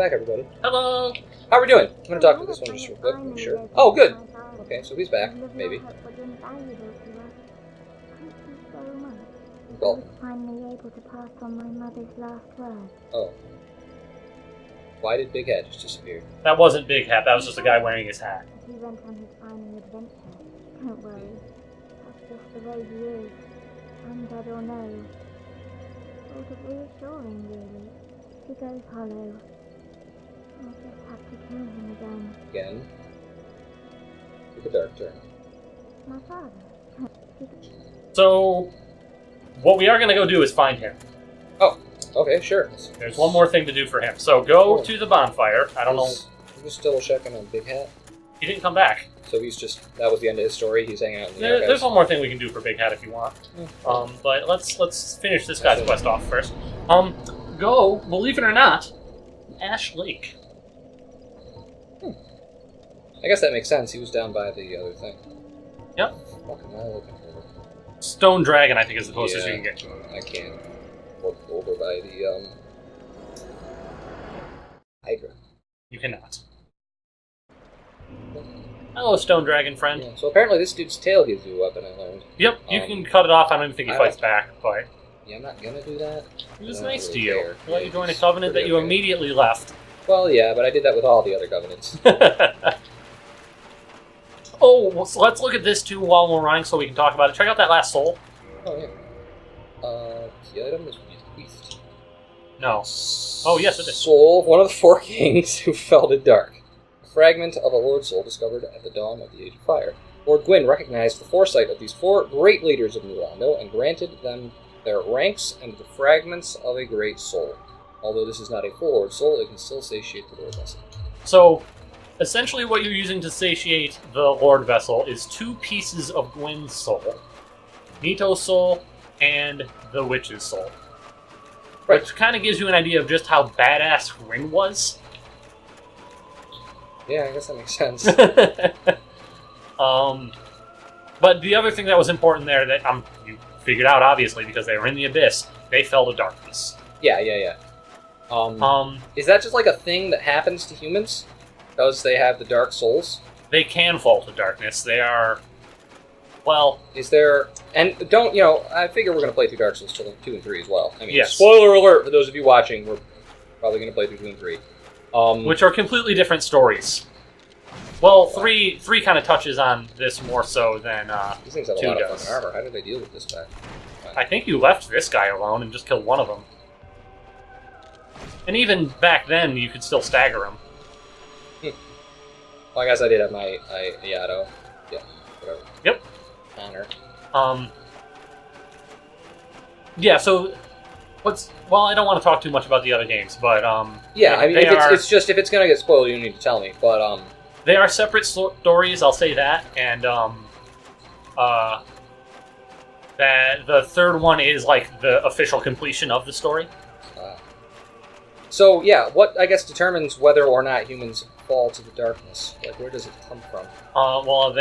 back, everybody. Hello! How are we doing? I'm going to talk to this one just real quick, make sure. Oh, good! Okay, so he's back, maybe. Well, finally able to pass on my mother's last words. oh. Why did Big Head just disappear? That wasn't Big Hat, that was just a guy wearing his hat. He went on his final adventure. Don't worry. That's just the way he is. Undead or no. Sort of reassuring, really. He goes hollow. I'll just have to kill him again. Again. Took a dark turn. My father. So, what we are going to go do is find him. Oh, okay, sure. There's one more thing to do for him. So go to the bonfire. I don't know. He was still checking on Big Hat. He didn't come back. So he's just, that was the end of his story. He's hanging out in the archives. There's one more thing we can do for Big Hat if you want. But let's finish this guy's quest off first. Go, believe it or not, Ash Lake. I guess that makes sense. He was down by the other thing. Yep. Fucking hell, looking for Stone Dragon, I think, is the closest you can get to him. I can't look over by the Hydra. You cannot. Hello, Stone Dragon friend. Yeah, so apparently this dude's tail gives you a weapon, I learned. Yep, you can cut it off. I don't even think he fights back, but yeah, I'm not gonna do that. he was I don't nice really to you. care. He let you Yeah, join a he's covenant that pretty you okay. immediately left. Well, yeah, but I did that with all the other covenants. Oh, well, so let's look at this too while we're running so we can talk about it. Check out that last soul. Oh, yeah. The item is bequeathed. No. Oh, yes, it is. Soul of one of the four kings who fell to dark. A fragment of a Lord Soul discovered at the dawn of the Age of Fire. Lord Gwyn recognized the foresight of these four great leaders of New Rondo and granted them their ranks and the fragments of a great soul. Although this is not a full Lord Soul, it can still satiate the Lord Vessel. So, essentially what you're using to satiate the Lord Vessel is two pieces of Gwyn's soul. Nito's soul and the Witch's soul. Right. Which kind of gives you an idea of just how badass Gwyn was. Yeah, I guess that makes sense. But the other thing that was important there that you figured out, obviously, because they were in the Abyss, they fell to darkness. Yeah. Is that just like a thing that happens to humans? Does they have the dark souls? They can fall to darkness. They are, well... Is there... And don't, I figure we're going to play through Dark Souls 2 and 3 as well. I mean, yes. Spoiler alert for those of you watching, we're probably going to play through 2 and 3. Which are completely different stories. Well, 3 kind of touches on this more so than these things have a 2 lot of does. fucking armor. How did they deal with this guy? I think you left this guy alone and just killed one of them. And even back then, you could still stagger him. Well, I guess I did have my Ayato. Yeah, whatever. Yep. Honor. Yeah, so... Well, I don't want to talk too much about the other games, but, Yeah, I mean, it's just, if it's going to get spoiled, you need to tell me, but, They are separate stories, I'll say that, and, that the third one is, like, the official completion of the story. So, yeah, what, I guess, determines whether or not humans fall to the darkness? Like, where does it come from? Well,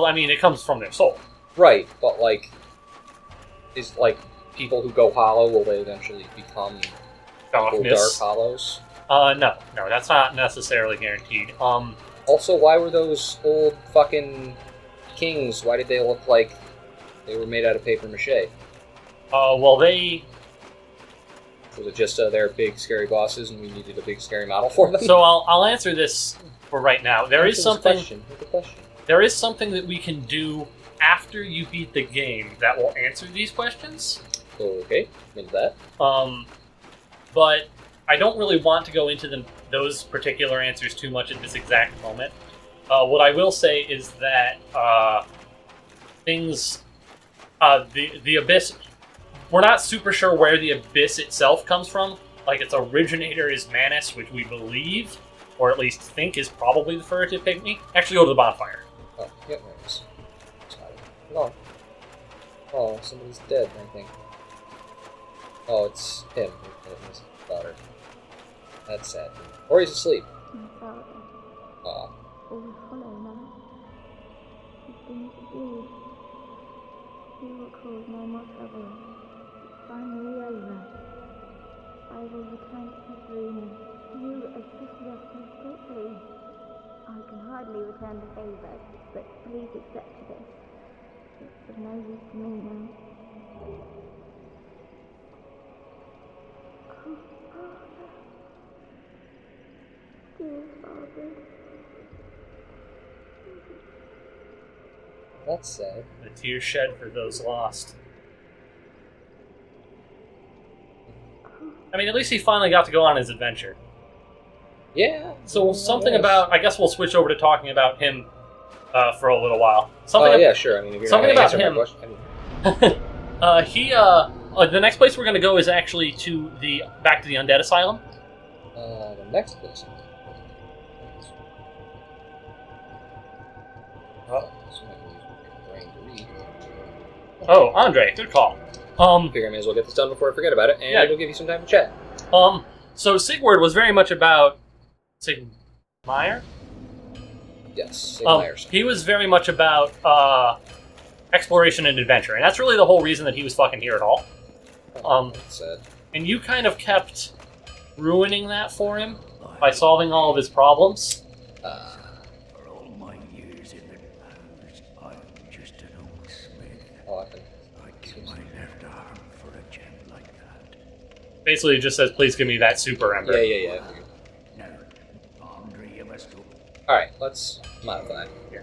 it comes from their soul. Right, but, like, is, like, people who go hollow, will they eventually become dark hollows? No, that's not necessarily guaranteed. Also, why were those old fucking kings, why did they look like they were made out of paper mache? Well, they... Was it just they're big, scary bosses, and we needed a big, scary model for them? So I'll answer this for right now. There is something that we can do after you beat the game that will answer these questions. Okay, into that. But I don't really want to go into those particular answers too much at this exact moment. What I will say is that the Abyss... We're not super sure where the Abyss itself comes from. Like, its originator is Manus, which we believe, or at least think, is probably the furtive pygmy. Actually, go to the bonfire. Oh, yeah, there it is. No. Oh, somebody's dead, I think. Oh, it's him. His daughter. That's sad. Or he's asleep. Aw. He will cause no more trouble. Finally over. I will return to this room. You assist us so quickly. I can hardly return the favor, but please accept this. It's of no use to me now. Oh, Father. Dear Father. That's sad. A tear shed for those lost. I mean, at least he finally got to go on his adventure. Yeah. So something yes. about... I guess we'll switch over to talking about him for a little while. Something yeah, sure. I mean, if you're something not about gonna answer my him. question, The next place we're going to go is actually back to the Undead Asylum. the next place. Oh, so I can use my brain to read. Oh, Andre, good call. Figure I may as well get this done before I forget about it, and Yeah. it'll give you some time to chat. So Sigurd was very much about Sigmire? Yes, St. Myers. He was very much about exploration and adventure, and that's really the whole reason that he was fucking here at all. That's sad. And you kind of kept ruining that for him by solving all of his problems. For all my years in the powers, I'm just an old smith. Oh, I can. I'd give my left arm for a gem like that. Basically, it just says, please give me that super ember. Yeah. I figured. Now, Andre, you must go. Alright, let's modify. Yeah.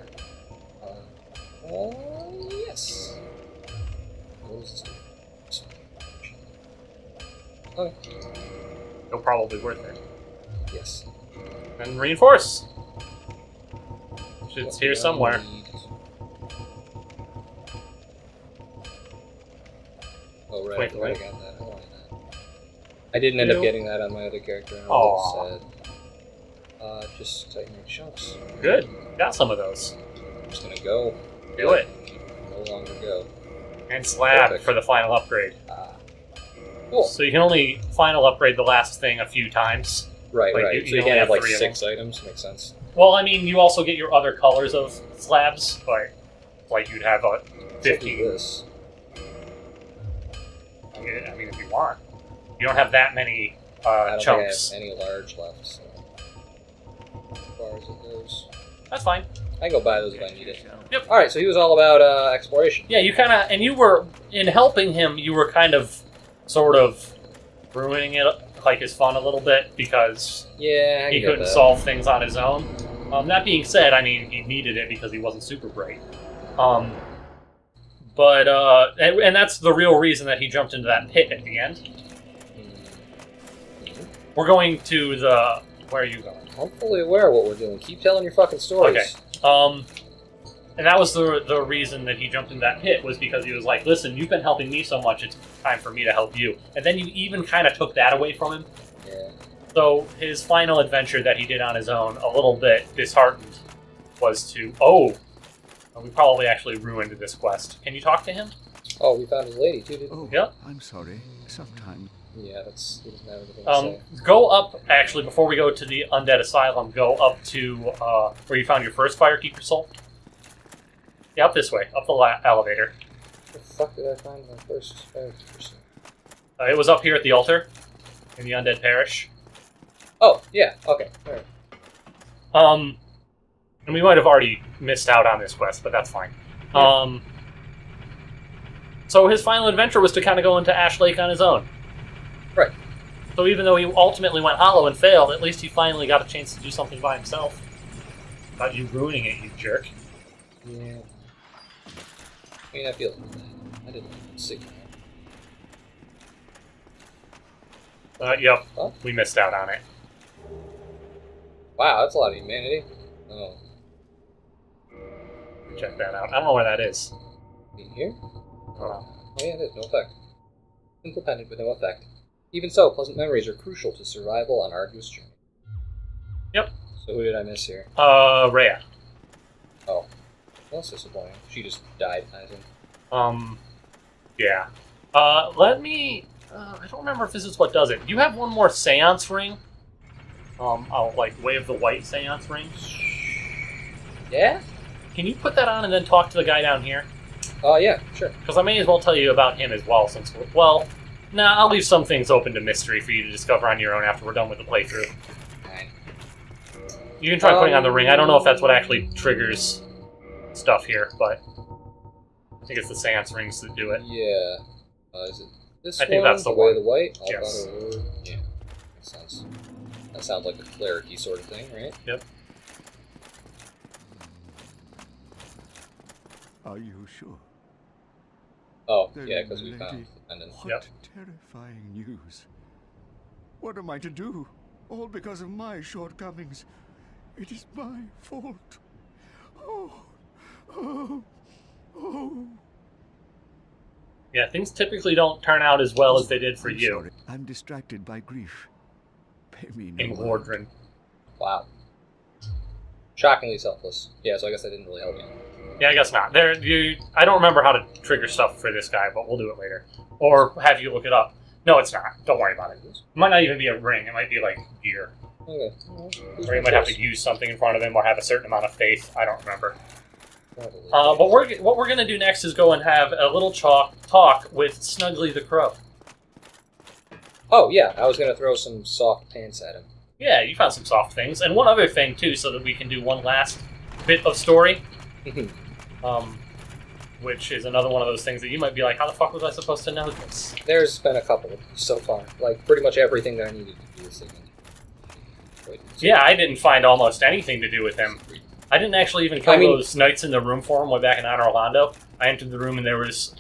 Yes. What is this? Okay. It'll probably worth it. Yes. And reinforce. It's What here do I somewhere. need? Oh, right. Wait, I wait. got that. I wanted that. I didn't end up getting that on my other character. I'm a Aw. little sad. Just tightening chunks. Good. Got some of those. I'm just gonna go. Do it. No longer go. And slab Perfect. for the final upgrade. Cool. So you can only final upgrade the last thing a few times. Right, Like, right. you So you only can't have have like 3 of 6 items. Makes sense. Well, I mean, you also get your other colors of slabs, but like you'd have a Let's do 50. this. I mean, if you want. You don't have that many I don't chunks. think I have any large left. So. As far as it goes, That's fine. I can go buy those if I need it. Yep. All right. So he was all about exploration. Yeah, you kind of, and you were, in helping him, you were kind of, sort of, ruining it, like his fun a little bit, because Yeah, I he can get couldn't that. solve things on his own. That being said, I mean, he needed it because he wasn't super bright. And that's the real reason that he jumped into that pit at the end. We're going to the... Where are you going? I'm fully aware of what we're doing. Keep telling your fucking stories. Okay. And that was the reason that he jumped into that pit, was because he was like, listen, you've been helping me so much, it's time for me to help you. And then you even kind of took that away from him. Yeah. So his final adventure that he did on his own, a little bit disheartened, was to... Oh! We probably actually ruined this quest. Can you talk to him? Oh, we found his lady too, didn't Oh, Yep. I'm sorry. Sometimes. we? Yeah, that's. He doesn't have anything to say. Go up, actually, before we go to the Undead Asylum, go up to where you found your first Firekeeper soul. Yeah, up this way, up the elevator. Where the fuck did I find my first person? It was up here at the altar, in the Undead Parish. Oh, yeah. Okay. All right. And we might have already missed out on this quest, but that's fine. Yeah. So his final adventure was to kind of go into Ash Lake on his own. Right. So even though he ultimately went hollow and failed, at least he finally got a chance to do something by himself. Without you ruining it, you jerk. Yeah. I mean, I feel like that. I didn't see. Yep, Huh? we missed out on it. Wow, that's a lot of humanity. Oh. Check that out. I don't know where that is. In here? Oh. Oh yeah, it is. No effect. Simple pendant with no effect. Even so, pleasant memories are crucial to survival on arduous journey. Yep. So who did I miss here? Rhea. Oh. That's disappointing. She just died, I think. Yeah. Let me... I don't remember if this is what does it. You have one more seance ring. Way of the White seance ring. Yeah? Can you put that on and then talk to the guy down here? Oh, yeah, sure. Because I may as well tell you about him as well, since, well, Nah, I'll leave some things open to mystery for you to discover on your own after we're done with the playthrough. Fine. You can try putting on the ring. I don't know if that's what actually triggers stuff here, but I think it's the seance rings that do it. Yeah. Is it this I one? think that's the way one. the white? Yes. Yeah. Makes sense. That sounds like a cleric-y sort of thing, right? Yep. Are you sure? Oh, Then, yeah, because we lady, found the pendant. What Yep. terrifying news. What am I to do? All because of my shortcomings. It is my fault. Oh, oh, oh. Yeah, things typically don't turn out as well as they did for I'm you sorry. I'm distracted by grief. Pay me no in mind. Wardren. Wow. Shockingly selfless. Yeah, so I guess that didn't really help me. Yeah, I guess not. I don't remember how to trigger stuff for this guy, but we'll do it later. Or have you look it up. No, it's not. Don't worry about it. It might not even be a ring. It might be like gear. Okay. Or you might have to use something in front of him or have a certain amount of faith. I don't remember. But what we're going to do next is go and have a little talk with Snuggly the Crow. Oh, yeah, I was going to throw some soft pants at him. Yeah, you found some soft things. And one other thing, too, so that we can do one last bit of story. Which is another one of those things that you might be like, how the fuck was I supposed to know this? There's been a couple so far. Like, pretty much everything that I needed to do this segment. Wait, Yeah, I didn't find almost anything to do with him. I didn't actually even kill those knights in the room for him way back in Anor Orlando. I entered the room and there was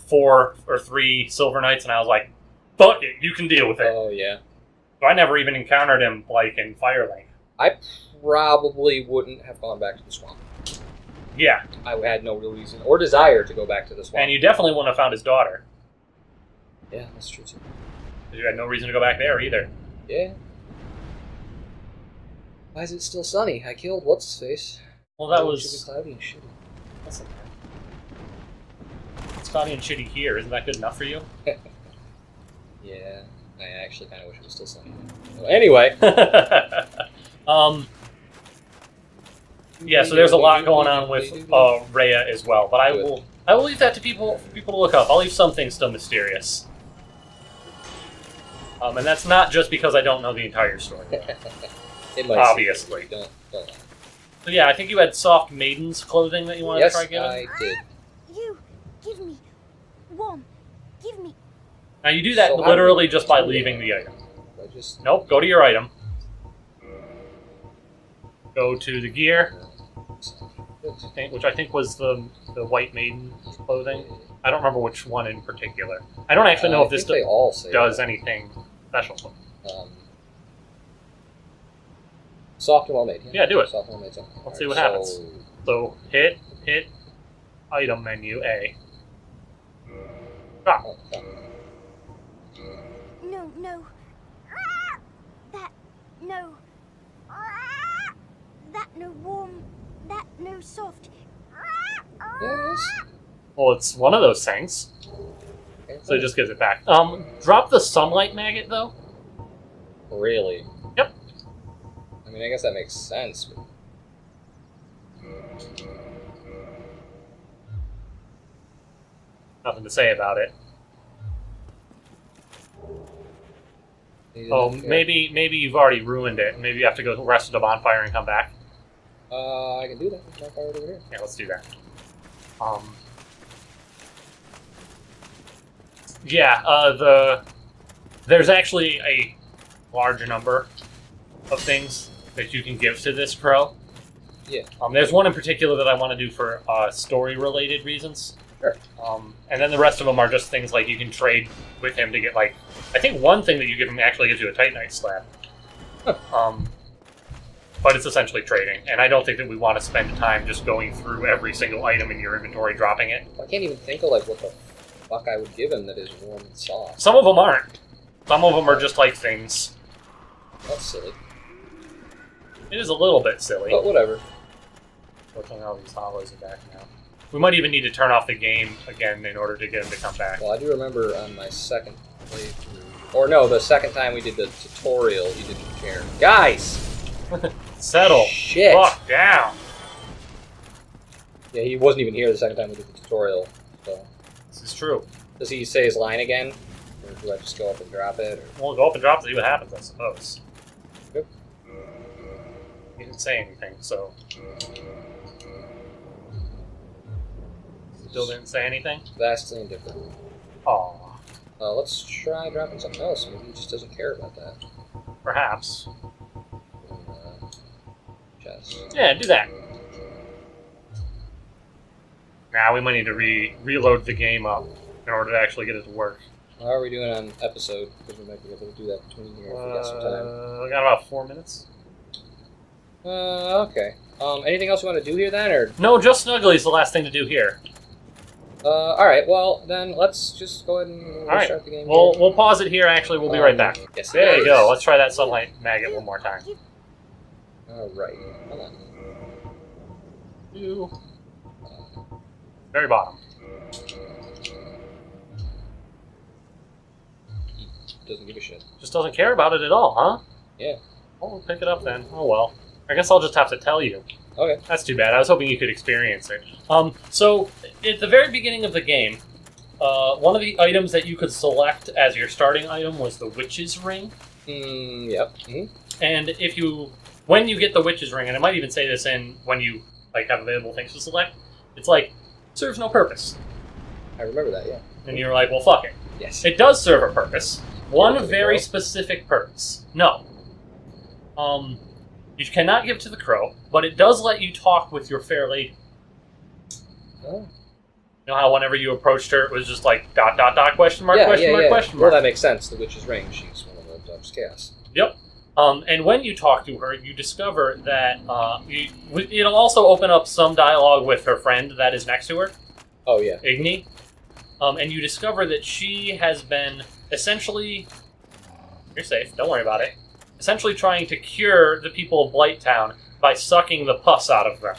4 or 3 silver knights, and I was like, fuck it, you can deal with it. Oh, yeah. So I never even encountered him, like, in Firelink. I probably wouldn't have gone back to the swamp. Yeah, I had no real reason or desire to go back to the swamp. and you definitely wouldn't have found his daughter. Yeah, that's true, too. Because you had no reason to go back there either. Yeah. Why is it still sunny? I killed what's-his-face. Well, that It was... should be cloudy and shitty. That's okay. It's cloudy and shitty here. Isn't that good enough for you? Yeah, I actually kind of wish it was still sunny. Well, anyway. Yeah, so there's a lot going on with Rhea as well, but I will leave that to people to look up. I'll leave some things still mysterious. And that's not just because I don't know the entire story. It might Obviously. seem like don't lie. So yeah, I think you had soft maiden's clothing that you wanted to try giving. I did. You, give me one. Give me. Now you do that So how literally do just by do leaving that? the item. I just... Nope, go to your item. Go to the gear, which I think was the white maiden clothing. I don't remember which one in particular. I don't actually know if this they all say does that. anything special. Soft and well-made. Yeah, do it. Soft and well-made. Let's see what happens. So hit item menu A. Drop. Oh, oh. No, no. That, no. That, no warm. That, no soft. Yes. Well, it's one of those things. Okay, So it just gives it back. Drop the sunlight maggot though. Really? Yep. I mean, I guess that makes sense. But... Nothing to say about it. Oh, maybe you've already ruined it. Maybe you have to go rest at the bonfire and come back. I can do that. There's bonfire over here. Yeah, let's do that. There's actually a large number of things that you can give to this crow. Yeah. There's one in particular that I want to do for story-related reasons. Sure. And then the rest of them are just things like you can trade with him to get, like... I think one thing that you give him actually gives you a Titanite slab. Huh. But it's essentially trading, and I don't think that we want to spend time just going through every single item in your inventory, dropping it. I can't even think of like what the fuck I would give him that is warm and soft. Some of them aren't. Some of them are just like things. That's silly. It is a little bit silly. But whatever. Fortunately, all these hollows are back now. We might even need to turn off the game again in order to get him to come back. Well, I do remember on my second playthrough, or no, the second time we did the tutorial, you didn't care. Guys! Settle. Shit! Fuck down. Yeah, he wasn't even here the second time we did the tutorial. So, This is true. does he say his line again? Or Do I just go up and drop it? Or? We'll go up and drop to see what happens, I suppose. Yep. He didn't say anything, so... Still didn't say anything? Vastly indifferent. Aww. Let's try dropping something else. Maybe he just doesn't care about that. Perhaps. Chest. Yeah, do that. Now we might need to reload the game up in order to actually get it to work. How are we doing on episode? Because we might be able to do that between here if we got some time. We got about 4 minutes. Okay. Anything else you want to do here then, or? No, just Snuggly is the last thing to do here. Alright, well, then let's just go ahead and start the game. We'll pause it here, actually. We'll be right back. Yes, there you go. Let's try that sunlight maggot one more time. Alright, hold on. You. Very bottom. He doesn't give a shit. Just doesn't care about it at all, huh? Yeah. Well, we'll pick it up then. Oh well. I guess I'll just have to tell you. Okay. That's too bad. I was hoping you could experience it. So, at the very beginning of the game, one of the items that you could select as your starting item was the Witch's Ring. Yep. Mm-hmm. And when you get the Witch's Ring, and I might even say this in when you have available things to select, it's serves no purpose. I remember that, yeah. And you're like, well, fuck it. Yes. It does serve a purpose. One very specific purpose. No. You cannot give to the crow, but it does let you talk with your fair lady. Oh. You know how whenever you approached her, it was just like ... question mark, question mark, question Well, mark. that makes sense. The Witch's Ring, she's one of the Dark's Chaos. Yep. And when you talk to her, you discover that it'll also open up some dialogue with her friend that is next to her. Oh, yeah. Igni. And you discover that she has been essentially... You're safe, don't worry about it. Essentially trying to cure the people of Blighttown by sucking the pus out of them.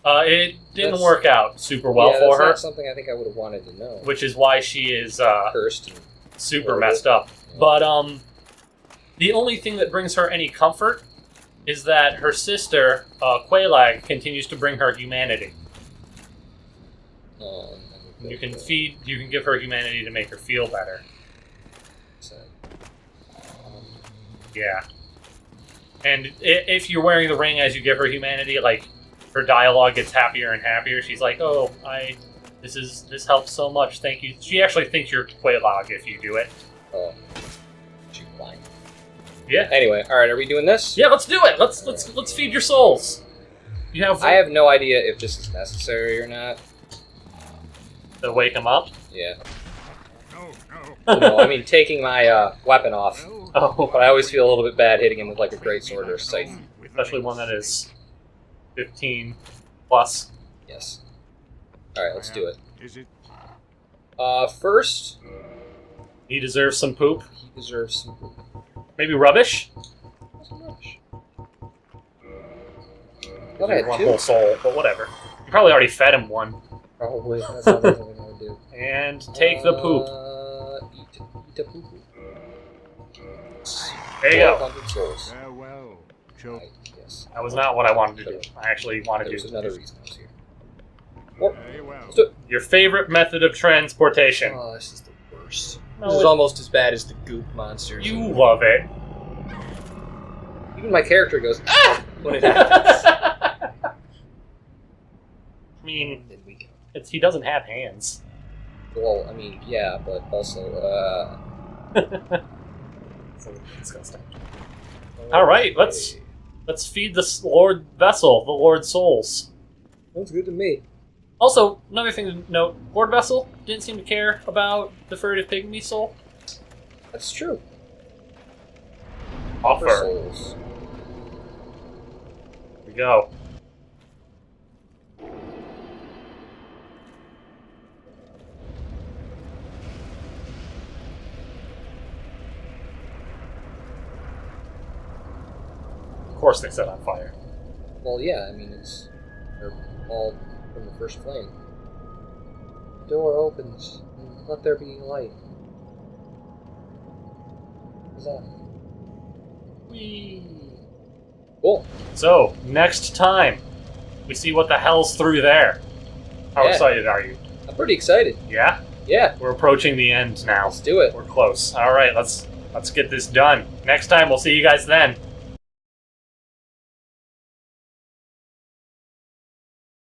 It didn't work out super well for her. That's not something I think I would have wanted to know. Which is why she is cursed and super messed up. Yeah. But the only thing that brings her any comfort is that her sister, Quelaag, continues to bring her humanity. You can give her humanity to make her feel better. Yeah. And if you're wearing the ring as you give her humanity, her dialogue gets happier and happier. She's like, oh, this helps so much, thank you. She actually thinks you're Quelaag if you do it. Oh. She's blind. Yeah. Anyway, alright, are we doing this? Yeah, let's do it! Let's feed your souls. I have no idea if this is necessary or not. To wake him up? Yeah. No. No, I mean taking my weapon off. Oh. But I always feel a little bit bad hitting him with a greatsword or a scythe. Especially one that is 15 plus. Yes. Alright, let's do it. Is it? First... He deserves some poop. He deserves some poop. Maybe rubbish? Some rubbish. Okay, one whole soul, but whatever. You probably already fed him one. Probably. That's not what I'm going to do. And take the poop. Eat a poop. There you go. 100 souls. Farewell, children. Yes. That was not what I wanted to do. I actually wanted to do. do Another reason I was here. Very well. Let's do it. Your favorite method of transportation. Oh, this is the worst. No, This is almost as bad as the goop monsters. You love it. Even my character goes, ah! When it happens. I mean, Then we go. he doesn't have hands. Well, I mean, yeah, but also, So disgusting. All right, let's feed the Lord Vessel, the Lord Souls. Sounds good to me. Also, another thing to note: Lord Vessel didn't seem to care about the furtive pygmy soul. That's true. Offer. Souls. Here we go. Of course they set on fire. Well, yeah, I mean, they're all from the first flame. The door opens, and let there be light. What's that? Whee! Cool. So, next time, we see what the hell's through there. How Yeah. excited are you? I'm pretty excited. Yeah? Yeah, We're approaching the end now. let's do it. We're close. All right, let's get this done. Next time, we'll see you guys then.